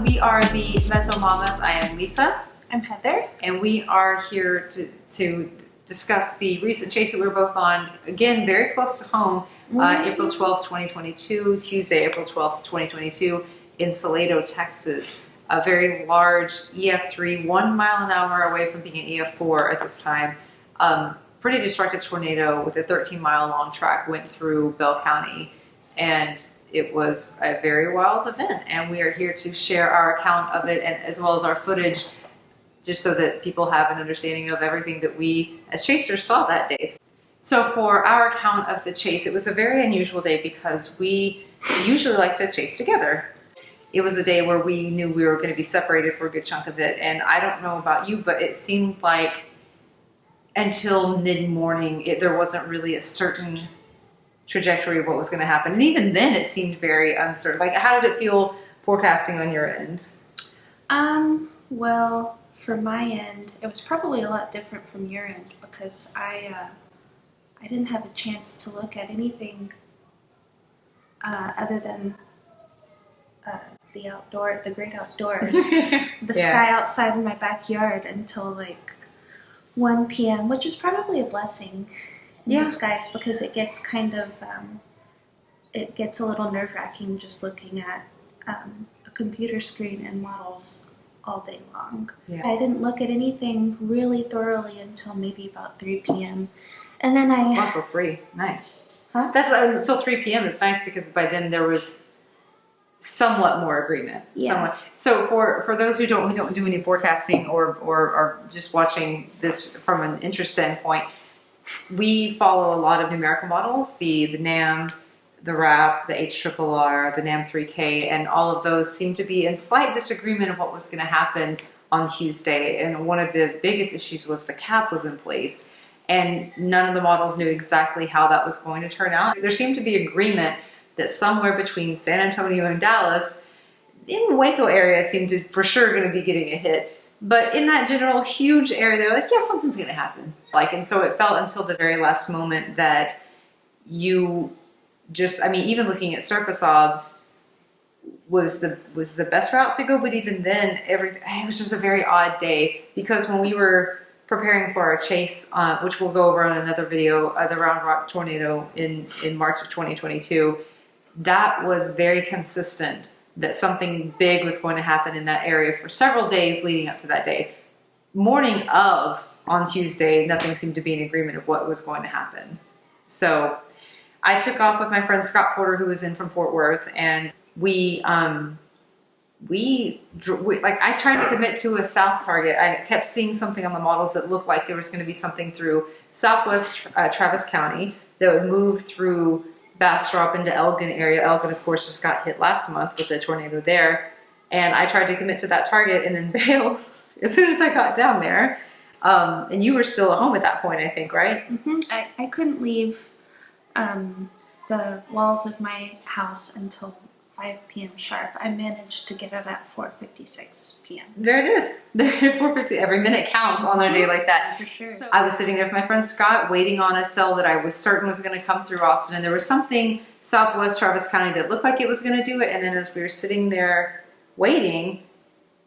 We are the Meso Mamas. I am Lisa. I'm Heather. And we are here to discuss the recent chase that we were both on. Again, very close to home, April 12th, 2022, Tuesday, April 12th, 2022, in Salado, Texas. A very large EF3, 1 mile an hour away from being an EF4 at this time. Pretty destructive tornado with a 13-mile long track went through Bell County, and it was a very wild event. And we are here to share our account of it, and as well as our footage, just so that people have an understanding of everything that we as chasers saw that day. So for our account of the chase, it was a very unusual day because we usually like to chase together. It was a day where we knew we were going to be separated for a good chunk of it, and I don't know about you, but it seemed like until mid-morning there wasn't really a certain trajectory of what was going to happen, and even then it seemed very uncertain. Like, how did it feel forecasting on your end? Well, for my end, it was probably a lot different from your end because I didn't have a chance to look at anything other than the great outdoors, the sky outside in my backyard until like 1 p.m., which is probably a blessing in disguise because it gets kind of, it gets a little nerve-wracking just looking at a computer screen and models all day long. Yeah. I didn't look at anything really thoroughly until maybe about 3 p.m. And then Until 3, nice. Huh? That's until 3 p.m. It's nice because by then there was somewhat more agreement. Yeah. Somewhat. So for those who don't do any forecasting or are just watching this from an interest standpoint, we follow a lot of numerical models, the NAM, the RAP, the HRRR, the NAM3K, and all of those seem to be in slight disagreement of what was going to happen on Tuesday. And one of the biggest issues was the cap was in place, and none of the models knew exactly how that was going to turn out. There seemed to be agreement that somewhere between San Antonio and Dallas, in the Waco area, seemed to for sure going to be getting a hit. But in that general huge area, they were like, yeah, something's going to happen. And so it felt until the very last moment that you just, even looking at surface obs was the best route to go. But even then, it was just a very odd day because when we were preparing for our chase, which we'll go over on another video, the Round Rock tornado in March of 2022, that was very consistent that something big was going to happen in that area for several days leading up to that day. Morning of, on Tuesday, nothing seemed to be in agreement of what was going to happen. So I took off with my friend Scott Porter, who was in from Fort Worth, and I tried to commit to a south target. I kept seeing something on the models that looked like there was going to be something through southwest Travis County that would move through Bastrop into Elgin area. Elgin, of course, just got hit last month with the tornado there. And I tried to commit to that target and then bailed as soon as I got down there. And you were still at home at that point, I think, right? Mm-hmm. I couldn't leave the walls of my house until 5 p.m. sharp. I managed to get out at 4:56 p.m. There it is. 4:50. Every minute counts on a day like that. For sure. So I was sitting there with my friend Scott waiting on a cell that I was certain was going to come through Austin, and there was something southwest Travis County that looked like it was going to do it. And then as we were sitting there waiting,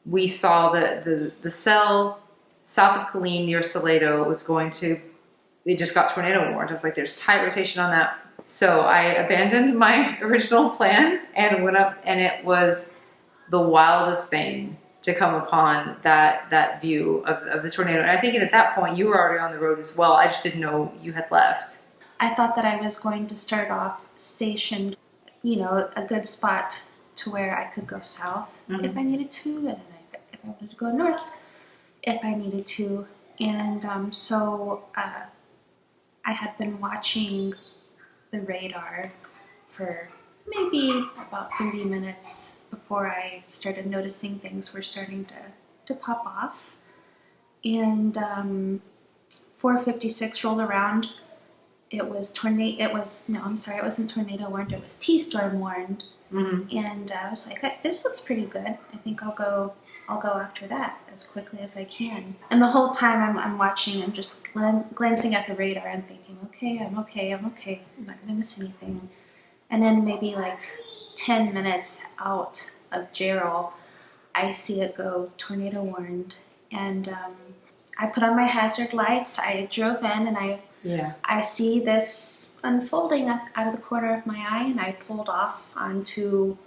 we saw the cell south of Killeen near Salado was going to, it just got tornado warned. I was like, there's tight rotation on that. So I abandoned my original plan and went up, and it was the wildest thing to come upon that view of the tornado. And I think at that point you were already on the road as well. I just didn't know you had left. I thought that I was going to start off stationed, a good spot to where I could go south if I needed to, and then if I wanted to go north if I needed to. And so I had been watching the radar for maybe about 30 minutes before I started noticing things were starting to pop off. And 4:56 rolled around. It wasn't tornado warned, it was T-storm warned. Mm-hmm. And I was like, this looks pretty good. I think I'll go after that as quickly as I can. And the whole time I'm watching, I'm just glancing at the radar and thinking, okay, I'm okay. I'm not gonna miss anything. And then maybe like 10 minutes out of Gerald, I see it go tornado warned, and I put on my hazard lights. I drove in, and I see this unfolding out of the corner of my eye, and I pulled off onto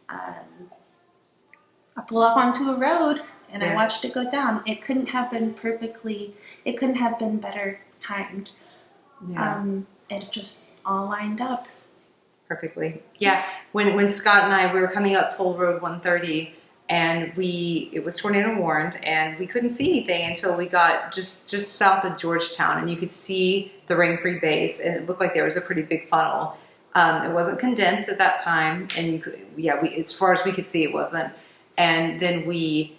a road, and I watched it go down. It couldn't have been better timed. It just all lined up perfectly. Yeah, when Scott and I, we were coming up Toll Road 130, and it was tornado warned, and we couldn't see anything until we got just south of Georgetown, and you could see the rain-free base, and it looked like there was a pretty big funnel. It wasn't condensed at that time, and as far as we could see, it wasn't. And then we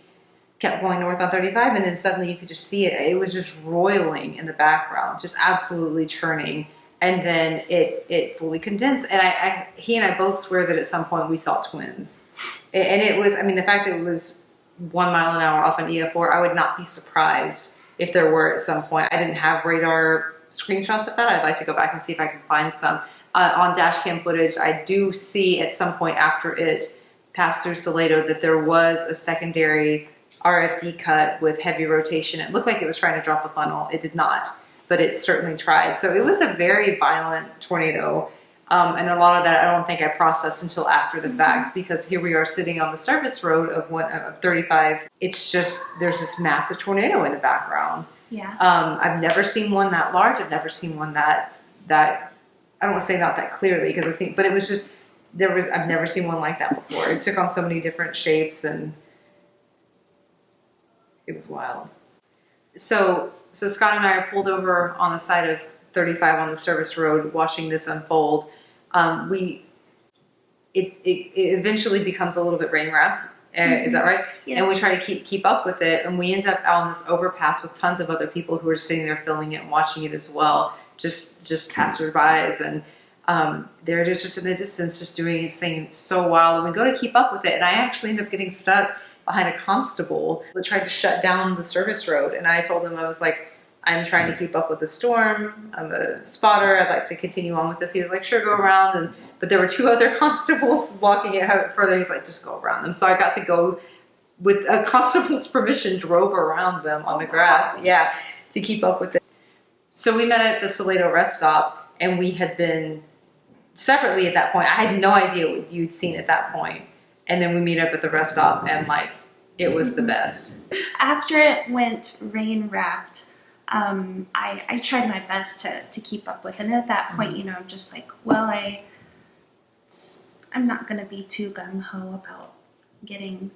kept going north on 35, and then suddenly you could just see it. It was just roiling in the background, just absolutely churning. And then it fully condensed. And he and I both swear that at some point we saw twins. And it was, I mean, the fact that it was 1 mile an hour off an EF4, I would not be surprised if there were at some point. I didn't have radar screenshots of that. I'd like to go back and see if I can find some. On dash cam footage, I do see at some point after it passed through Salado that there was a secondary RFD cut with heavy rotation. It looked like it was trying to drop a funnel. It did not, but it certainly tried. So it was a very violent tornado. And a lot of that I don't think I processed until after the fact, because here we are sitting on the service road of 35. It's just, there's this massive tornado in the background. Yeah. I've never seen one that large. I've never seen one that I don't want to say not that clearly, because I've seen, but it was just, I've never seen one like that before. It took on so many different shapes, and it was wild. So Scott and I are pulled over on the side of 35 on the service road, watching this unfold. It eventually becomes a little bit rain wrapped. Is that right? Yeah. And we try to keep up with it, and we end up out on this overpass with tons of other people who are sitting there filming it and watching it as well, just passerbys, and they're just in the distance, just doing it, saying it's so wild. And we go to keep up with it, and I actually end up getting stuck behind a constable that tried to shut down the service road. And I told him, I was like, I'm trying to keep up with the storm. I'm a spotter. I'd like to continue on with this. He was like, sure, go around. But there were 2 other constables blocking it further. He's like, just go around them. So I got to go with a constable's permission, drove around them on the grass. Yeah, to keep up with it. So we met at the Salado rest stop, and we had been separately at that point. I had no idea what you'd seen at that point. And then we meet up at the rest stop, and like, it was the best. After it went rain wrapped, I tried my best to keep up with it. And at that point, I'm just like, well, I'm not going to be too gung-ho about getting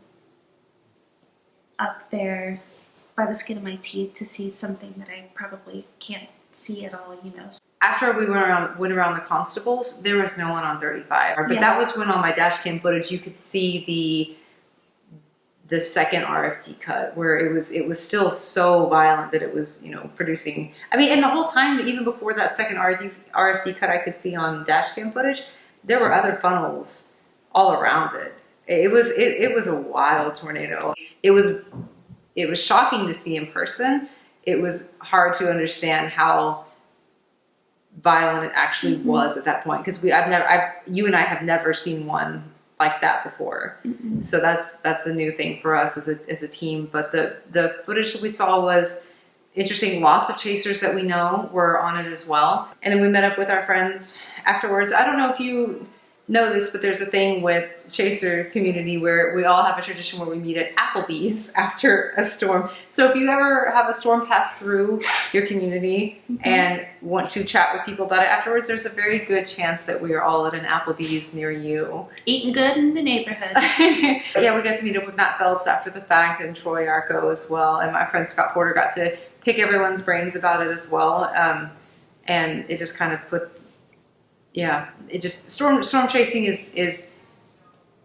up there by the skin of my teeth to see something that I probably can't see at all, After we went around the constables, there was no one on 35. But that was when on my dash cam footage you could see the second RFD cut, where it was still so violent that it was, producing. I mean, and the whole time, even before that second RFD cut I could see on dash cam footage, there were other funnels all around it. It was a wild tornado. It was shocking to see in person. It was hard to understand how violent it actually was at that point, because you and I have never seen one like that before. So that's a new thing for us as a team. But the footage that we saw was interesting. Lots of chasers that we know were on it as well. And then we met up with our friends afterwards. I don't know if you know this, but there's a thing with chaser community where we all have a tradition where we meet at Applebee's after a storm. So if you ever have a storm pass through your community and want to chat with people about it afterwards, there's a very good chance that we are all at an Applebee's near you. Eating good in the neighborhood. Yeah, we got to meet up with Matt Phelps after the fact, and Troy Arco as well. And my friend Scott Porter got to pick everyone's brains about it as well. And it just kind of storm chasing is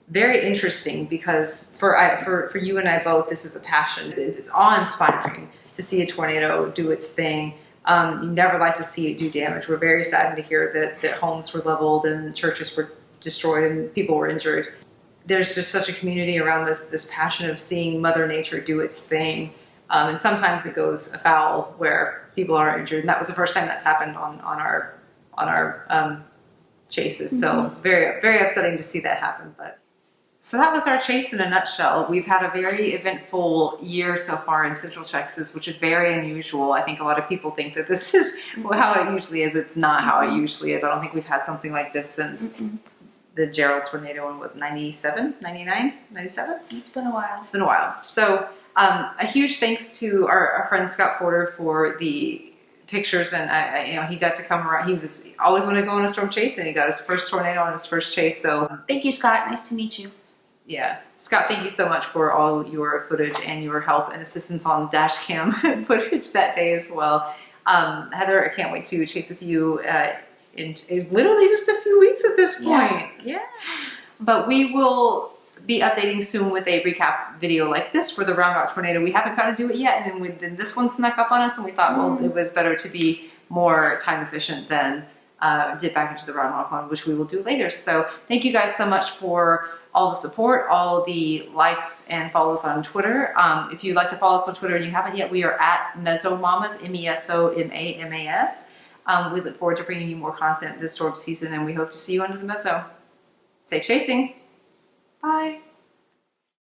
very interesting, because for you and I both, this is a passion. It's awe-inspiring to see a tornado do its thing. You never like to see it do damage. We're very saddened to hear that homes were leveled and churches were destroyed and people were injured. There's just such a community around this passion of seeing Mother Nature do its thing. And sometimes it goes afoul where people are injured. And that was the first time that's happened on our chases. So very, very upsetting to see that happen. But So that was our chase in a nutshell. We've had a very eventful year so far in Central Texas, which is very unusual. I think a lot of people think that this is how it usually is. It's not how it usually is. I don't think we've had something like this since the Gerald tornado in was 97, 99, 97? It's been a while. It's been a while. So a huge thanks to our friend Scott Porter for the pictures, and he got to come around. He was always wanted to go on a storm chase, and he got his first tornado on his first chase. So thank you, Scott. Nice to meet you. Yeah, Scott, thank you so much for all your footage and your help and assistance on dash cam footage that day as well. Heather, I can't wait to chase with you in literally just a few weeks at this point. Yeah. But we will be updating soon with a recap video like this for the roundabout tornado. We haven't got to do it yet, and then this one snuck up on us, and we thought, well, it was better to be more time efficient than dip back into the roundabout one, which we will do later. So thank you guys so much for all the support, all the likes and follows on Twitter. If you'd like to follow us on Twitter and you haven't yet, we are at Meso Mamas, MESOMAMAS. We look forward to bringing you more content this storm season, and we hope to see you under the meso. Safe chasing. Bye.